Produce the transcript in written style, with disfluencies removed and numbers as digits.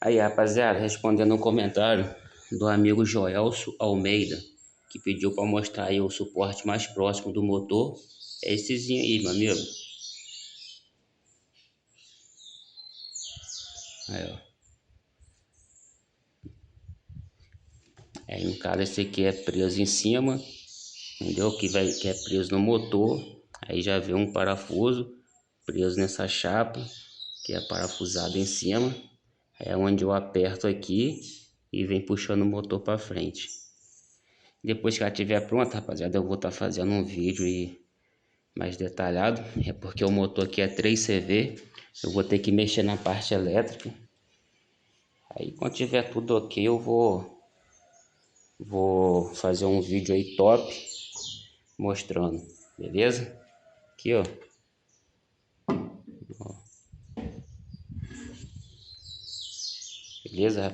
Aí, rapaziada, respondendo um comentário do amigo Joelso Almeida, que pediu para mostrar aí o suporte mais próximo do motor. É essezinho aí, meu amigo. Aí, ó. Aí, no caso, esse aqui é preso em cima, entendeu? Que é preso no motor. Aí já vem um parafuso preso nessa chapa, que é parafusado em cima. É onde eu aperto aqui e vem puxando o motor para frente. Depois que ela estiver pronta, rapaziada, eu vou estar fazendo um vídeo aí mais detalhado. É porque o motor aqui é 3CV. Eu vou ter que mexer na parte elétrica. Aí quando tiver tudo ok, eu vou fazer um vídeo aí top mostrando, beleza? Aqui, ó. Beleza?